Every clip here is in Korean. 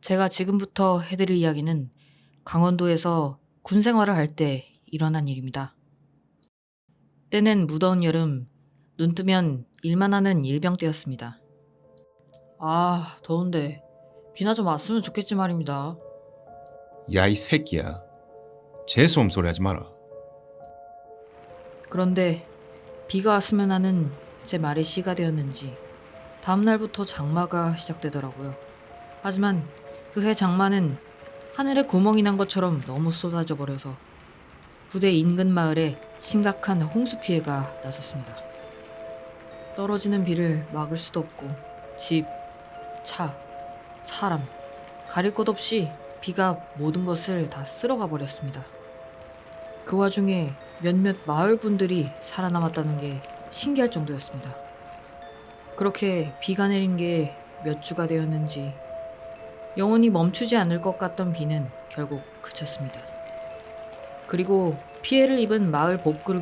제가 지금부터 해드릴 이야기는 강원도에서 군 생활을 할 때 일어난 일입니다. 때는 무더운 여름, 눈 뜨면 일만 하는 일병 때였습니다. 아, 더운데 비나 좀 왔으면 좋겠지 말입니다. 야, 이 새끼야. 재수없는 소리 하지 마라. 그런데 비가 왔으면 하는 제 말이 시가 되었는지 다음 날부터 장마가 시작되더라고요. 하지만 그해 장마는 하늘에 구멍이 난 것처럼 너무 쏟아져 버려서 부대 인근 마을에 심각한 홍수 피해가 났었습니다. 떨어지는 비를 막을 수도 없고 집, 차, 사람 가릴 것 없이 비가 모든 것을 다 쓸어가 버렸습니다. 그 와중에 몇몇 마을 분들이 살아남았다는 게 신기할 정도였습니다. 그렇게 비가 내린 게 몇 주가 되었는지 영원히 멈추지 않을 것 같던 비는 결국 그쳤습니다. 그리고 피해를 입은 마을 복구를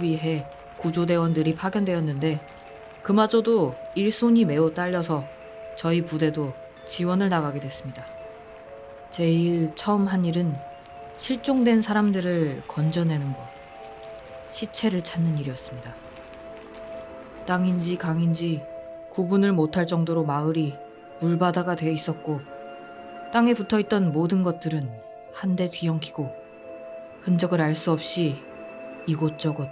구조대원들이 파견되었는데 그마저도 일손이 매우 딸려서 저희 부대도 지원을 나가게 됐습니다. 제일 처음 한 일은 실종된 사람들을 건져내는 것, 시체를 찾는 일이었습니다. 땅인지 강인지 구분을 못할 정도로 마을이 물바다가 돼 있었고 땅에 붙어있던 모든 것들은 한데 뒤엉키고 흔적을 알 수 없이 이곳저곳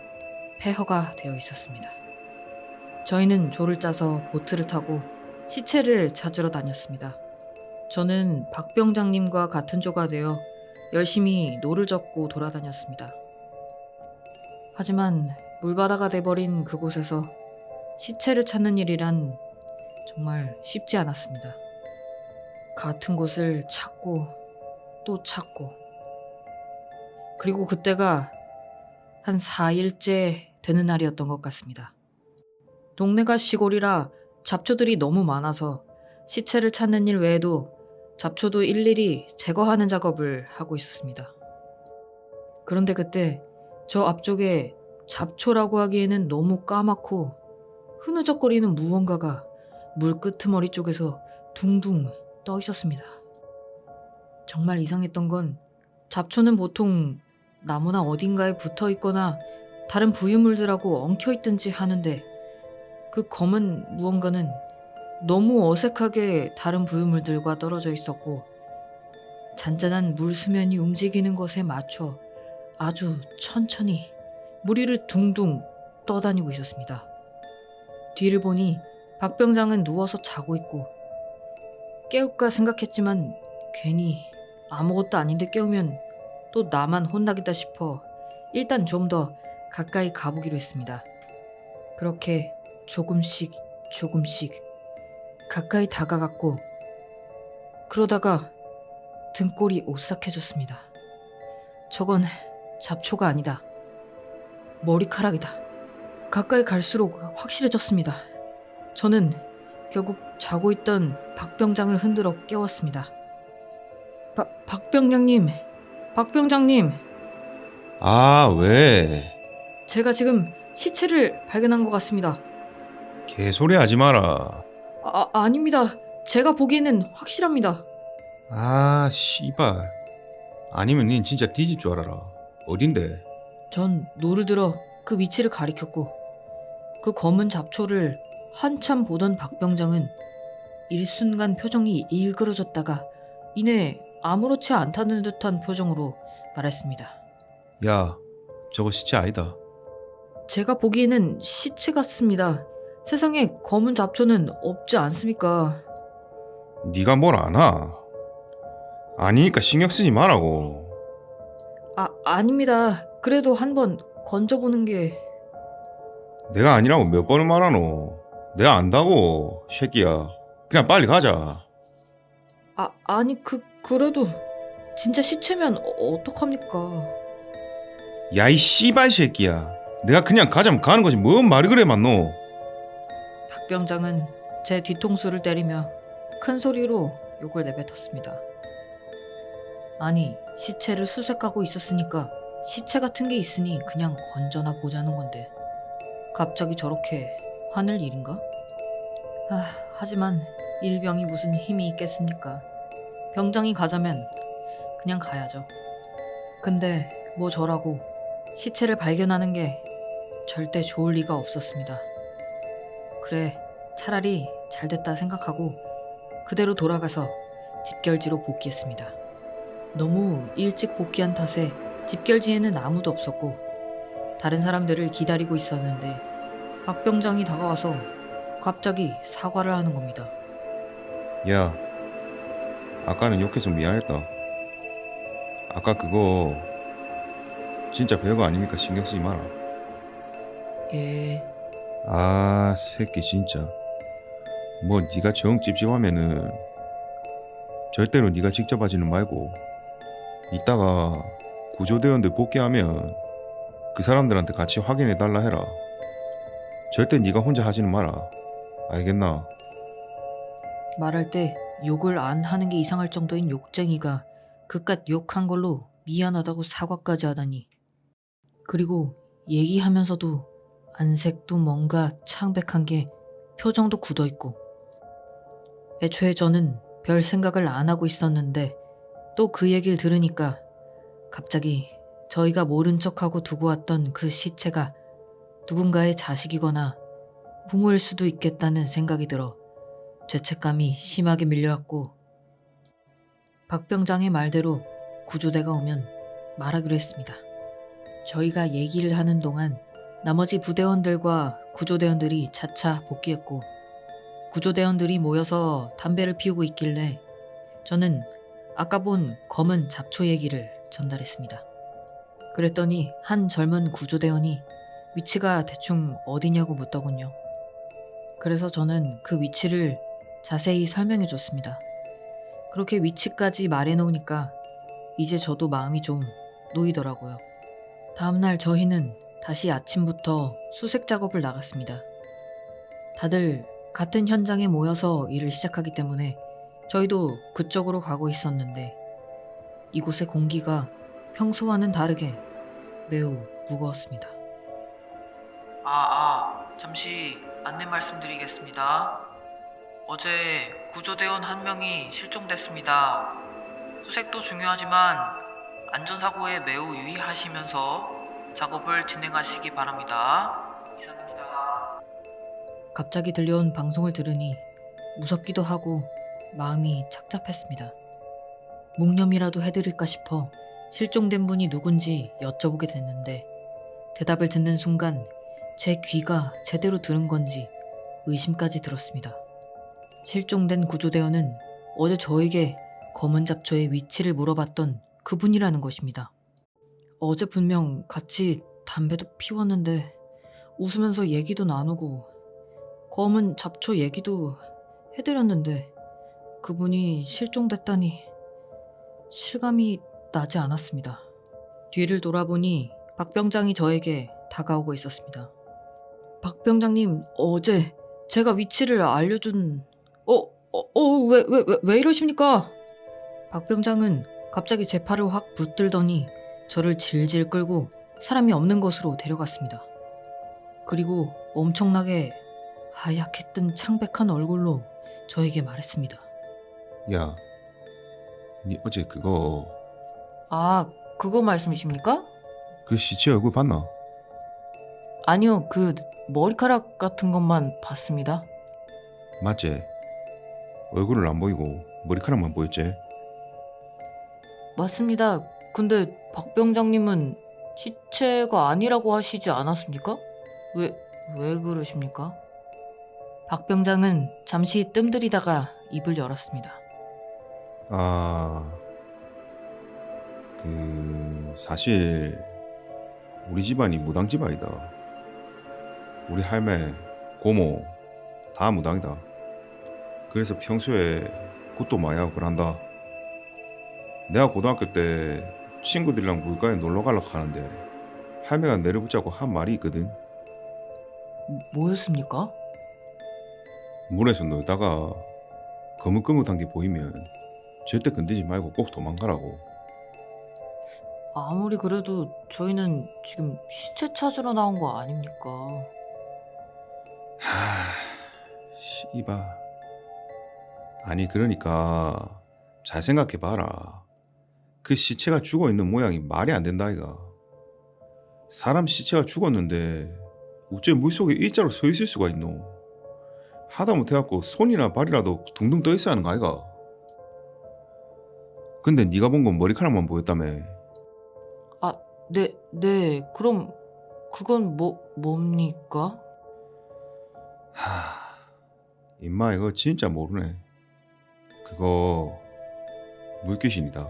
폐허가 되어 있었습니다. 저희는 조를 짜서 보트를 타고 시체를 찾으러 다녔습니다. 저는 박 병장님과 같은 조가 되어 열심히 노를 젓고 돌아다녔습니다. 하지만 물바다가 돼버린 그곳에서 시체를 찾는 일이란 정말 쉽지 않았습니다. 같은 곳을 찾고 또 찾고 그리고 그때가 한 4일째 되는 날이었던 것 같습니다. 동네가 시골이라 잡초들이 너무 많아서 시체를 찾는 일 외에도 잡초도 일일이 제거하는 작업을 하고 있었습니다. 그런데 그때 저 앞쪽에 잡초라고 하기에는 너무 까맣고 흐느적거리는 무언가가 물 끄트머리 쪽에서 둥둥 떠 있었습니다. 정말 이상했던 건 잡초는 보통 나무나 어딘가에 붙어 있거나 다른 부유물들하고 엉켜 있든지 하는데 그 검은 무언가는 너무 어색하게 다른 부유물들과 떨어져 있었고 잔잔한 물 수면이 움직이는 것에 맞춰 아주 천천히 물 위를 둥둥 떠다니고 있었습니다. 뒤를 보니 박 병장은 누워서 자고 있고 깨울까 생각했지만 괜히 아무것도 아닌데 깨우면 또 나만 혼나겠다 싶어 일단 좀 더 가까이 가보기로 했습니다. 그렇게 조금씩 가까이 다가갔고 그러다가 등골이 오싹해졌습니다. 저건 잡초가 아니다. 머리카락이다. 가까이 갈수록 확실해졌습니다. 저는 결국 자고 있던 박 병장을 흔들어 깨웠습니다. 박 병장님, 박 병장님, 아, 왜? 제가 지금 시체를 발견한 것 같습니다. 개소리 하지 마라. 아닙니다. 제가 보기에는 확실합니다. 아, 씨발. 아니면 닌 진짜 뒤질 줄 알아라. 어딘데? 전 노를 들어 그 위치를 가리켰고 그 검은 잡초를 한참 보던 박 병장은 일순간 표정이 일그러졌다가 이내 아무렇지 않다는 듯한 표정으로 말했습니다. 야, 저거 시체 아니다. 제가 보기에는 시체 같습니다. 세상에 검은 잡초는 없지 않습니까? 네가 뭘 아나? 아니니까 신경 쓰지 말라고. 아닙니다. 그래도 한번 건져보는 게... 내가 아니라고 몇 번을 말하노. 내가 안다고, 새끼야. 그냥 빨리 가자. 아니 그래도 진짜 시체면 어떡합니까? 야, 이 씨발 새끼야. 내가 그냥 가자면 가는 거지. 뭔 말이 그래, 맞노? 박 병장은 제 뒤통수를 때리며 큰 소리로 욕을 내뱉었습니다. 아니, 시체를 수색하고 있었으니까 시체 같은 게 있으니 그냥 건져나 보자는 건데 갑자기 저렇게 화낼 일인가? 하지만 일병이 무슨 힘이 있겠습니까? 병장이 가자면 그냥 가야죠. 근데 뭐 저라고 시체를 발견하는 게 절대 좋을 리가 없었습니다. 그래, 차라리 잘 됐다 생각하고 그대로 돌아가서 집결지로 복귀했습니다. 너무 일찍 복귀한 탓에 집결지에는 아무도 없었고 다른 사람들을 기다리고 있었는데 박 병장이 다가와서 갑자기 사과를 하는 겁니다. 야, 아까는 욕해서 미안했다. 아까 그거 진짜 별거 아니니까 신경 쓰지 마라. 예, 아, 새끼 진짜. 뭐 네가 정 찝찝하면은 절대로 네가 직접 하지는 말고 이따가 구조대원들 복귀하면 그 사람들한테 같이 확인해 달라 해라. 절대 네가 혼자 하지는 마라. 알겠나? 말할 때 욕을 안 하는 게 이상할 정도인 욕쟁이가 그깟 욕한 걸로 미안하다고 사과까지 하다니. 그리고 얘기하면서도 안색도 뭔가 창백한 게 표정도 굳어있고. 애초에 저는 별 생각을 안 하고 있었는데 또 그 얘기를 들으니까 갑자기 저희가 모른 척하고 두고 왔던 그 시체가 누군가의 자식이거나 부모일 수도 있겠다는 생각이 들어 죄책감이 심하게 밀려왔고 박 병장의 말대로 구조대가 오면 말하기로 했습니다. 저희가 얘기를 하는 동안 나머지 부대원들과 구조대원들이 차차 복귀했고 구조대원들이 모여서 담배를 피우고 있길래 저는 아까 본 검은 잡초 얘기를 전달했습니다. 그랬더니 한 젊은 구조대원이 위치가 대충 어디냐고 묻더군요. 그래서 저는 그 위치를 자세히 설명해 줬습니다. 그렇게 위치까지 말해 놓으니까 이제 저도 마음이 좀 놓이더라고요. 다음날 저희는 다시 아침부터 수색 작업을 나갔습니다. 다들 같은 현장에 모여서 일을 시작하기 때문에 저희도 그쪽으로 가고 있었는데 이곳의 공기가 평소와는 다르게 매우 무거웠습니다. 잠시 안내 말씀드리겠습니다. 어제 구조대원 한 명이 실종됐습니다. 수색도 중요하지만 안전사고에 매우 유의하시면서 작업을 진행하시기 바랍니다. 이상입니다. 갑자기 들려온 방송을 들으니 무섭기도 하고 마음이 착잡했습니다. 묵념이라도 해드릴까 싶어 실종된 분이 누군지 여쭤보게 됐는데 대답을 듣는 순간 제 귀가 제대로 들은 건지 의심까지 들었습니다. 실종된 구조대원은 어제 저에게 검은 잡초의 위치를 물어봤던 그분이라는 것입니다. 어제 분명 같이 담배도 피웠는데 웃으면서 얘기도 나누고 검은 잡초 얘기도 해드렸는데 그분이 실종됐다니 실감이 나지 않았습니다. 뒤를 돌아보니 박 병장이 저에게 다가오고 있었습니다. 박 병장님, 어제 제가 위치를 알려준... 왜 이러십니까? 박 병장은 갑자기 제 팔을 확 붙들더니 저를 질질 끌고 사람이 없는 곳으로 데려갔습니다. 그리고 엄청나게 하얗게 뜬 창백한 얼굴로 저에게 말했습니다. 야, 니 어제 그거 그거 말씀이십니까? 그 시체 얼굴 봤나? 아니요, 그 머리카락 같은 것만 봤습니다. 맞지? 얼굴은 안 보이고 머리카락만 보였지? 맞습니다. 근데 박 병장님은 시체가 아니라고 하시지 않았습니까? 왜 그러십니까? 박 병장은 잠시 뜸들이다가 입을 열었습니다. 사실 우리 집안이 무당 집안이다. 우리 할매, 고모 다 무당이다. 그래서 평소에 굿도 많이 하고 그런다. 내가 고등학교 때 친구들이랑 물가에 놀러 가려고 하는데 할매가 내를 붙잡고 한 말이 있거든. 뭐였습니까? 물에서 놀다가 거뭇거뭇한 게 보이면 절대 건드리지 말고 꼭 도망가라고. 아무리 그래도 저희는 지금 시체 찾으러 나온 거 아닙니까? 씨바. 아니 그러니까 잘 생각해봐라. 그 시체가 죽어있는 모양이 말이 안 된다 이가. 사람 시체가 죽었는데 어째 물속에 일자로 서 있을 수가 있노. 하다못해갖고 손이나 발이라도 둥둥 떠 있어야 하는 거 아이가. 근데 네가 본 건 머리카락만 보였다며. 아, 네. 그럼 그건 뭡니까? 임마 이거 진짜 모르네. 그거 물귀신이다.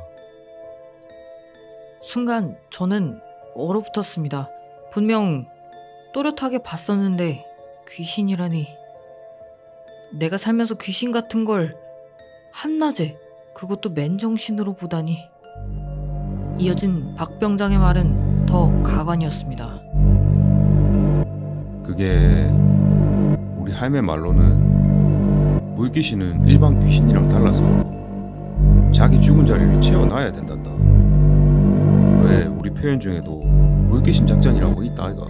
순간 저는 얼어붙었습니다. 분명 또렷하게 봤었는데 귀신이라니. 내가 살면서 귀신 같은 걸 한낮에, 그것도 맨정신으로 보다니. 이어진 박병장의 말은 더 가관이었습니다. 그게 우리 할매 말로는 물귀신은 일반 귀신이랑 달라서 자기 죽은 자리를 채워놔야 된단다. 왜 우리 표현 중에도 물귀신 작전이라고 있다 아이가.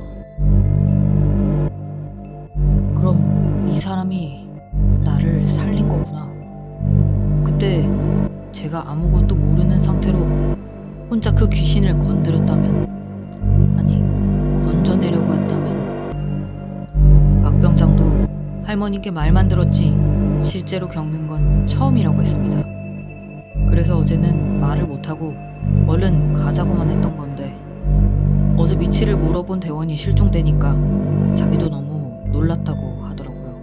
그럼 이 사람이 나를 살린 거구나. 그때 제가 아무것도 모르는 상태로 혼자 그 귀신을 건드렸다면, 아니 건져내려고 했다면. 박병장도 할머니께 말만 들었지 실제로 겪는 건 처음이라고 했습니다. 그래서 어제는 말을 못하고 얼른 가자고만 했던 건데, 어제 미치를 물어본 대원이 실종되니까 자기도 너무 놀랐다고 하더라고요.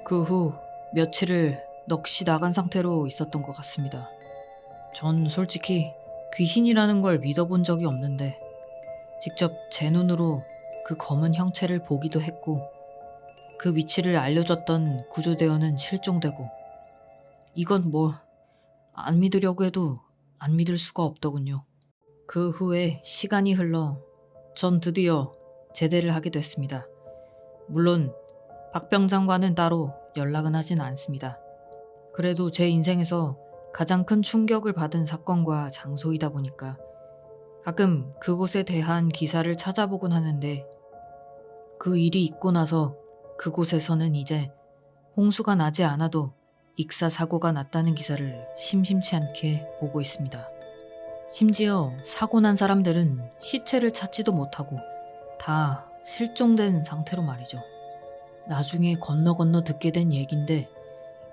그 후 며칠을 넋이 나간 상태로 있었던 것 같습니다. 전 솔직히 귀신이라는 걸 믿어본 적이 없는데 직접 제 눈으로 그 검은 형체를 보기도 했고, 그 위치를 알려줬던 구조대원은 실종되고, 이건 뭐 안 믿으려고 해도 안 믿을 수가 없더군요. 그 후에 시간이 흘러 전 드디어 제대를 하게 됐습니다. 물론 박병장과는 따로 연락은 하진 않습니다. 그래도 제 인생에서 가장 큰 충격을 받은 사건과 장소이다 보니까 가끔 그곳에 대한 기사를 찾아보곤 하는데, 그 일이 있고 나서 그곳에서는 이제 홍수가 나지 않아도 익사 사고가 났다는 기사를 심심치 않게 보고 있습니다. 심지어 사고 난 사람들은 시체를 찾지도 못하고 다 실종된 상태로 말이죠. 나중에 건너 듣게 된 얘긴데,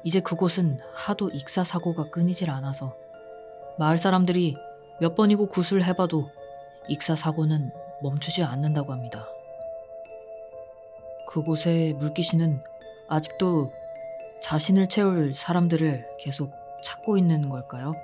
이제 그곳은 하도 익사 사고가 끊이질 않아서 마을 사람들이 몇 번이고 굿을 해봐도 익사 사고는 멈추지 않는다고 합니다. 그곳의 물귀신은 아직도 자신을 채울 사람들을 계속 찾고 있는 걸까요?